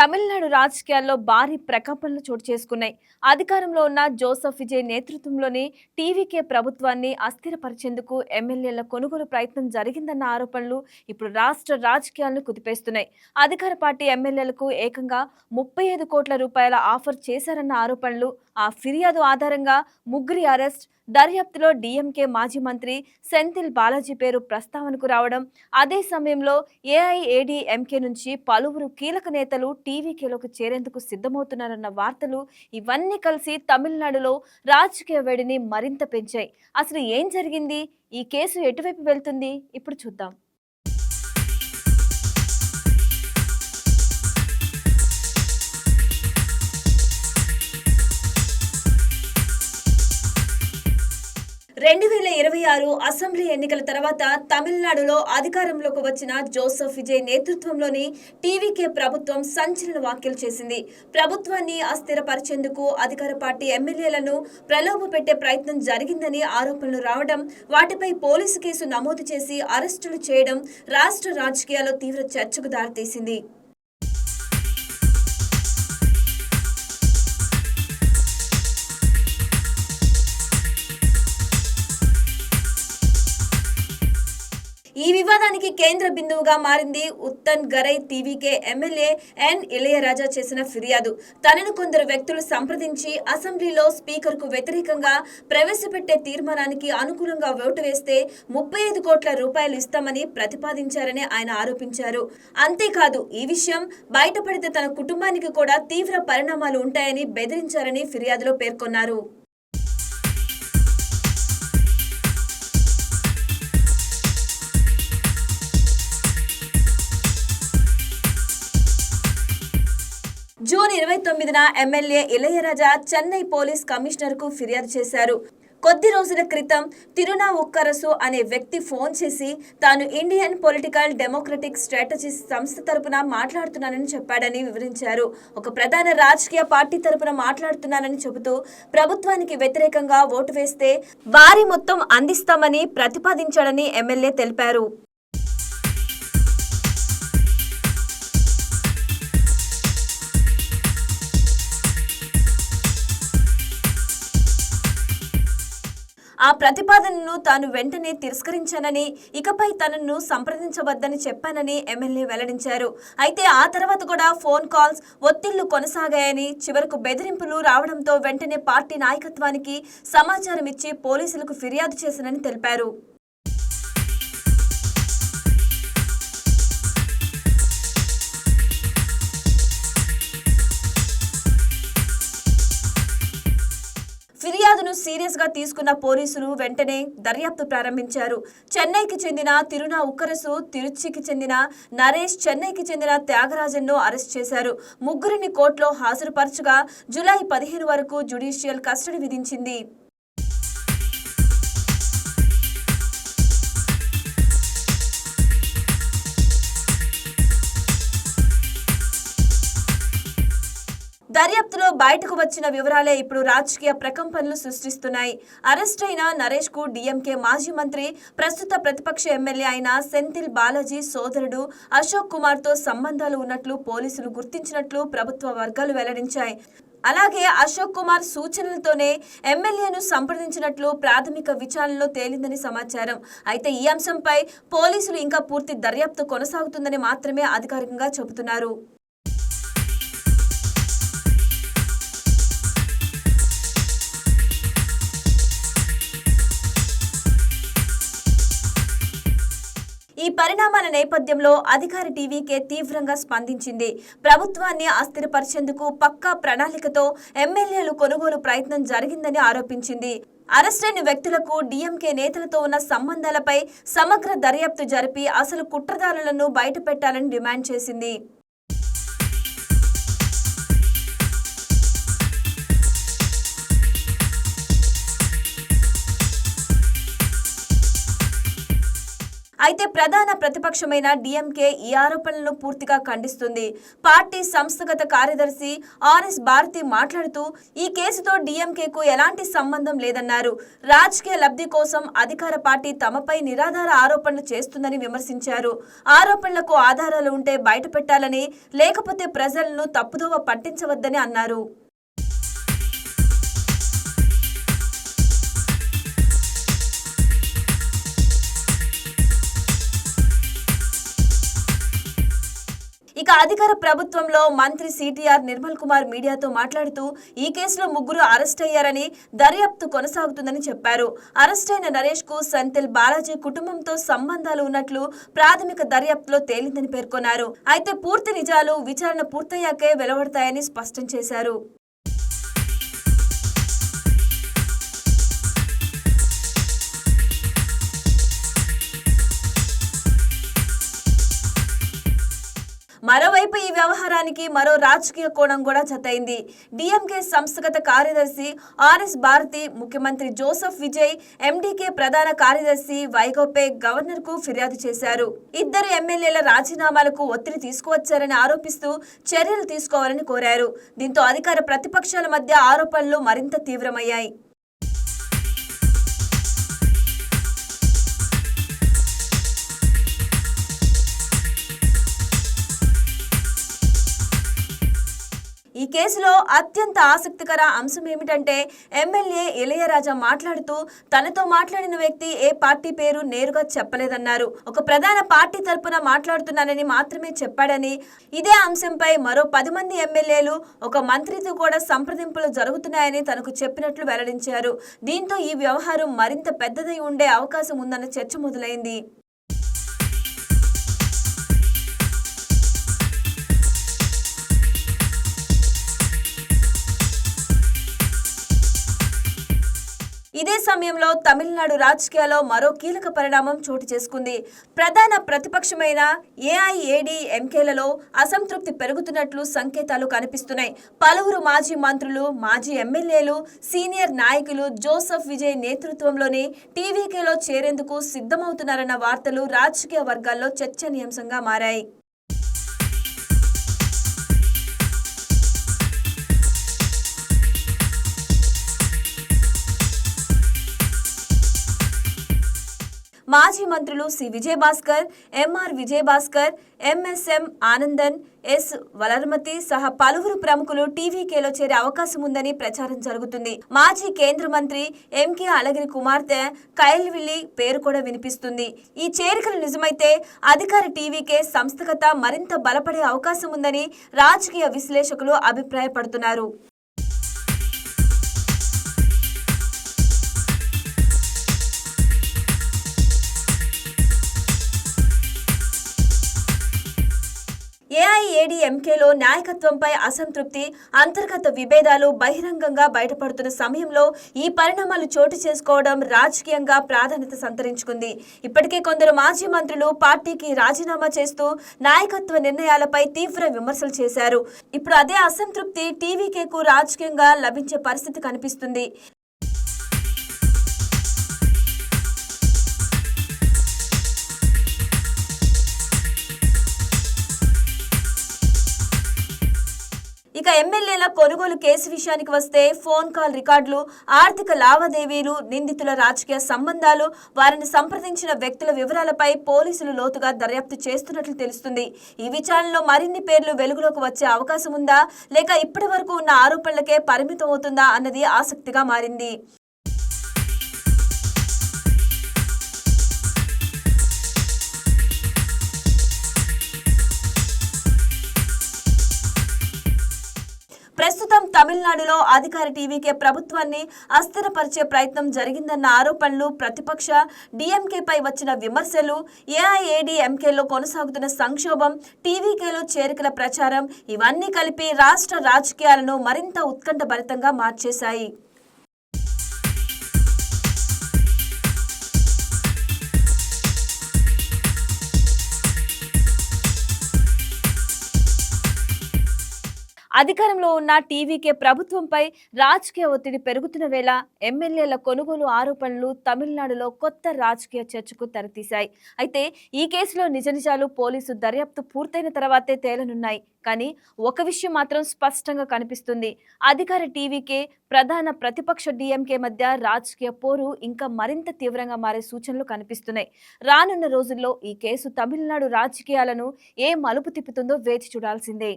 తమిళనాడు రాజకీయాల్లో భారీ ప్రకంపనలు చోటు చేసుకున్నాయి. అధికారంలో ఉన్న జోసెఫ్ విజయ్ నేతృత్వంలోని టీవీకే ప్రభుత్వాన్ని అస్థిరపరిచేందుకు ఎమ్మెల్యేల కొనుగోలు ప్రయత్నం జరిగిందన్న ఆరోపణలు ఇప్పుడు రాష్ట్ర రాజకీయాలను కుదిపేస్తున్నాయి. అధికార పార్టీ ఎమ్మెల్యేలకు ఏకంగా 35 కోట్ల రూపాయల ఆఫర్ చేశారన్న ఆరోపణలు, ఆ ఫిర్యాదు ఆధారంగా ముగ్గురి అరెస్ట్, దర్యాప్తులో డీఎంకే మాజీ మంత్రి సెంథిల్ బాలాజీ పేరు ప్రస్తావనకు రావడం, అదే సమయంలో ఏఐఏడీఎంకే నుంచి పలువురు కీలక నేతలు టీవీకేలోకి చేరేందుకు సిద్ధమవుతున్నారన్న వార్తలు ఇవన్నీ కలిసి తమిళనాడులో రాజకీయ వేడిని మరింత పెంచాయి. అసలు ఏం జరిగింది? ఈ కేసు ఎటువైపు వెళ్తుంది? ఇప్పుడు చూద్దాం. 2026 అసెంబ్లీ ఎన్నికల తర్వాత తమిళనాడులో అధికారంలోకి వచ్చిన జోసెఫ్ విజయ్ నేతృత్వంలోని టీవీకే ప్రభుత్వం సంచలన వ్యాఖ్యలు చేసింది. ప్రభుత్వాన్ని అస్థిరపరిచేందుకు అధికార పార్టీ ఎమ్మెల్యేలను ప్రలోభపెట్టే ప్రయత్నం జరిగిందని ఆరోపణలు రావడం, వాటిపై పోలీసు కేసు నమోదు చేసి అరెస్టులు చేయడం రాష్ట్ర రాజకీయాల్లో తీవ్ర చర్చకు దారితీసింది. ఈ వివాదానికి కేంద్ర బిందువుగా మారింది ఉత్తన్ గరై టీవీకే ఎమ్మెల్యే ఎన్ ఇళయరాజా చేసిన ఫిర్యాదు. తనను కొందరు వ్యక్తులు సంప్రదించి అసెంబ్లీలో స్పీకర్కు వ్యతిరేకంగా ప్రవేశపెట్టే తీర్మానానికి అనుకూలంగా ఓటు వేస్తే 35 కోట్ల రూపాయలు ఇస్తామని ప్రతిపాదించారని ఆయన ఆరోపించారు. అంతేకాదు, ఈ విషయం బయటపడితే తన కుటుంబానికి కూడా తీవ్ర పరిణామాలు ఉంటాయని బెదిరించారని ఫిర్యాదులో పేర్కొన్నారు. జూన్ 29న ఎమ్మెల్యే ఇళయరాజా చెన్నై పోలీస్ కమిషనర్కు ఫిర్యాదు చేశారు. కొద్ది రోజుల క్రితం తిరునావుక్కరసు అనే వ్యక్తి ఫోన్ చేసి తాను ఇండియన్ పొలిటికల్ డెమోక్రటిక్ స్ట్రాటజీస్ సంస్థ తరపున మాట్లాడుతున్నానని చెప్పాడని వివరించారు. ఒక ప్రధాన రాజకీయ పార్టీ తరపున మాట్లాడుతున్నానని చెబుతూ ప్రభుత్వానికి వ్యతిరేకంగా ఓటు వేస్తే భారీ మొత్తం అందిస్తామని ప్రతిపాదించాడని ఎమ్మెల్యే తెలిపారు. ఆ ప్రతిపాదనను తాను వెంటనే తిరస్కరించానని, ఇకపై తనను సంప్రదించవద్దని చెప్పానని ఎమ్మెల్యే వెల్లడించారు. అయితే ఆ తర్వాత కూడా ఫోన్ కాల్స్, ఒత్తిళ్లు కొనసాగాయని, చివరకు బెదిరింపులు రావడంతో వెంటనే పార్టీ నాయకత్వానికి సమాచారం ఇచ్చి పోలీసులకు ఫిర్యాదు చేశానని తెలిపారు. ఫిర్యాదును సీరియస్ గా తీసుకున్న పోలీసులు వెంటనే దర్యాప్తు ప్రారంభించారు. చెన్నైకి చెందిన తిరునావుక్కరసు, తిరుచికి చెందిన నరేష్, చెన్నైకి చెందిన త్యాగరాజన్ను అరెస్ట్ చేశారు. ముగ్గురిని కోర్టులో హాజరుపరచగా జూలై 15 వరకు జ్యుడిషియల్ కస్టడీ విధించింది. దర్యాప్తులో బయటకు వచ్చిన వివరాలే ఇప్పుడు రాజకీయ ప్రకంపనలు సృష్టిస్తున్నాయి. అరెస్ట్ అయిన నరేష్ కు డీఎంకే మాజీ మంత్రి, ప్రస్తుత ప్రతిపక్ష ఎమ్మెల్యే అయిన సెంథిల్ బాలాజీ సోదరుడు అశోక్ కుమార్ తో సంబంధాలు ఉన్నట్లు పోలీసులు గుర్తించినట్లు ప్రభుత్వ వర్గాలు వెల్లడించాయి. అలాగే అశోక్ కుమార్ సూచనలతోనే ఎమ్మెల్యేను సంప్రదించినట్లు ప్రాథమిక విచారణలో తేలిందని సమాచారం. అయితే ఈ అంశంపై పోలీసులు ఇంకా పూర్తి దర్యాప్తు కొనసాగుతుందని మాత్రమే అధికారికంగా చెబుతున్నారు. ఈ పరిణామాల నేపథ్యంలో అధికార టీవీకే తీవ్రంగా స్పందించింది. ప్రభుత్వాన్ని అస్థిరపరిచేందుకు పక్కా ప్రణాళికతో ఎమ్మెల్యేలు కొనుగోలు ప్రయత్నం జరిగిందని ఆరోపించింది. అరెస్టైన వ్యక్తులకు డీఎంకే నేతలతో ఉన్న సంబంధాలపై సమగ్ర దర్యాప్తు జరిపి అసలు కుట్రదారులను బయటపెట్టాలని డిమాండ్ చేసింది. అయితే ప్రధాన ప్రతిపక్షమైన డీఎంకే ఈ ఆరోపణలను పూర్తిగా ఖండిస్తుంది. పార్టీ సంస్థాగత కార్యదర్శి ఆర్ఎస్ భారతి మాట్లాడుతూ ఈ కేసుతో డీఎంకేకు ఎలాంటి సంబంధం లేదన్నారు. రాజకీయ లబ్ధి కోసం అధికార పార్టీ తమపై నిరాధార ఆరోపణలు చేస్తుందని విమర్శించారు. ఆరోపణలకు ఆధారాలు ఉంటే బయటపెట్టాలని, లేకపోతే ప్రజలను తప్పుదోవ పట్టించవద్దని అన్నారు. ఇక అధికార ప్రభుత్వంలో మంత్రి సిటిఆర్ నిర్మల్ కుమార్ మీడియాతో మాట్లాడుతూ ఈ కేసులో 3 అరెస్ట్ అయ్యారని, దర్యాప్తు కొనసాగుతుందని చెప్పారు. అరెస్ట్ అయిన నరేష్ కు సంతెల్ బాలాజీ కుటుంబంతో సంబంధాలు ఉన్నట్లు ప్రాథమిక దర్యాప్తులో తేలిందని పేర్కొన్నారు. అయితే పూర్తి నిజాలు విచారణ పూర్తయ్యాకే వెలువడతాయని స్పష్టం చేశారు. మరోవైపు ఈ వ్యవహారానికి మరో రాజకీయ కోణం కూడా జతైంది. డీఎంకే సంస్థాగత కార్యదర్శి ఆర్ఎస్ భారతి ముఖ్యమంత్రి జోసెఫ్ విజయ్, ఎండీకే ప్రధాన కార్యదర్శి వైగోపే గవర్నర్ కు ఫిర్యాదు చేశారు. ఇద్దరు ఎమ్మెల్యేల రాజీనామాలకు ఒత్తిడి తీసుకువచ్చారని ఆరోపిస్తూ చర్యలు తీసుకోవాలని కోరారు. దీంతో అధికార ప్రతిపక్షాల మధ్య ఆరోపణలు మరింత తీవ్రమయ్యాయి. ఈ కేసులో అత్యంత ఆసక్తికర అంశం ఏమిటంటే ఎమ్మెల్యే ఇళయరాజా మాట్లాడుతూ తనతో మాట్లాడిన వ్యక్తి ఏ పార్టీ పేరు నేరుగా చెప్పలేదన్నారు. ఒక ప్రధాన పార్టీ తరపున మాట్లాడుతున్నానని మాత్రమే చెప్పాడని, ఇదే అంశంపై మరో 10 మంది ఎమ్మెల్యేలు, ఒక మంత్రితో కూడా సంప్రదింపులు జరుగుతున్నాయని తనకు చెప్పినట్లు వెల్లడించారు. దీంతో ఈ వ్యవహారం మరింత పెద్దదై ఉండే అవకాశం ఉందన్న చర్చ మొదలైంది. ఇదే సమయంలో తమిళనాడు రాజకీయాల్లో మరో కీలక పరిణామం చోటు చేసుకుంది. ప్రధాన ప్రతిపక్షమైన ఏఐఏడీఎంకేలలో అసంతృప్తి పెరుగుతున్నట్లు సంకేతాలు కనిపిస్తున్నాయి. పలువురు మాజీ మంత్రులు, మాజీ ఎమ్మెల్యేలు, సీనియర్ నాయకులు జోసెఫ్ విజయ్ నేతృత్వంలోని టీవీకేలో చేరేందుకు సిద్ధమవుతున్నారన్న వార్తలు రాజకీయ వర్గాల్లో చర్చనీయాంశంగా మారాయి. మాజీ మంత్రులు C Vijayabhaskar, MR Vijayabhaskar, MSM Anandan, S Valarmathi సహా పలువురు ప్రముఖులు టీవీకేలో చేరే అవకాశం ఉందని ప్రచారం జరుగుతుంది. మాజీ కేంద్ర మంత్రి ఎంకే అళగిరి కుమార్తె కైల్విల్లి పేరు కూడా వినిపిస్తుంది. ఈ చేరికలు నిజమైతే అధికార టీవీకే సంస్థాగత మరింత బలపడే అవకాశం ఉందని రాజకీయ విశ్లేషకులు అభిప్రాయపడుతున్నారు. ఏఐఏడీఎంకేలో నాయకత్వంపై అసంతృప్తి, అంతర్గత విభేదాలు బహిరంగంగా బయటపడుతున్న సమయంలో ఈ పరిణామాలు చోటు చేసుకోవడం రాజకీయంగా ప్రాధాన్యత సంతరించుకుంది. ఇప్పటికే కొందరు మాజీ మంత్రులు పార్టీకి రాజీనామా చేస్తూ నాయకత్వ నిర్ణయాలపై తీవ్ర విమర్శలు చేశారు. ఇప్పుడు అదే అసంతృప్తి టీవీకేకు రాజకీయంగా లభించే పరిస్థితి కనిపిస్తుంది. ఇక ఎమ్మెల్యేల కొనుగోలు కేసు విషయానికి వస్తే ఫోన్ కాల్ రికార్డులు, ఆర్థిక లావాదేవీలు, నిందితుల రాజకీయ సంబంధాలు, వారిని సంప్రదించిన వ్యక్తుల వివరాలపై పోలీసులు లోతుగా దర్యాప్తు చేస్తున్నట్లు తెలుస్తుంది. ఈ విచారణలో మరిన్ని పేర్లు వెలుగులోకి వచ్చే అవకాశం ఉందా, లేక ఇప్పటి వరకు ఉన్న ఆరోపణలకే పరిమితం అవుతుందా అన్నది ఆసక్తిగా మారింది. ప్రస్తుతం తమిళనాడులో అధికార టీవీకే ప్రభుత్వాన్ని అస్థిరపరిచే ప్రయత్నం జరిగిందన్న ఆరోపణలు, ప్రతిపక్ష డీఎంకేపై వచ్చిన విమర్శలు, ఏఐఏడీఎంకేలో కొనసాగుతున్న సంక్షోభం, టీవీకేలో చేరికల ప్రచారం ఇవన్నీ కలిపి రాష్ట్ర రాజకీయాలను మరింత ఉత్కంఠభరితంగా మార్చేశాయి. అధికారంలో ఉన్న టీవీకే ప్రభుత్వంపై రాజకీయ ఒత్తిడి పెరుగుతున్న వేళ ఎమ్మెల్యేల కొనుగోలు ఆరోపణలు తమిళనాడులో కొత్త రాజకీయ చర్చకు తెరతీశాయి. అయితే ఈ కేసులో నిజాలు పోలీసు దర్యాప్తు పూర్తయిన తర్వాతే తేలనున్నాయి. కానీ ఒక విషయం మాత్రం స్పష్టంగా కనిపిస్తుంది. అధికార టీవీకే ప్రధాన ప్రతిపక్ష డీఎంకే మధ్య రాజకీయ పోరు ఇంకా మరింత తీవ్రంగా మారే సూచనలు కనిపిస్తున్నాయి. రానున్న రోజుల్లో ఈ కేసు తమిళనాడు రాజకీయాలను ఏ మలుపు తిప్పుతుందో వేచి చూడాల్సిందే.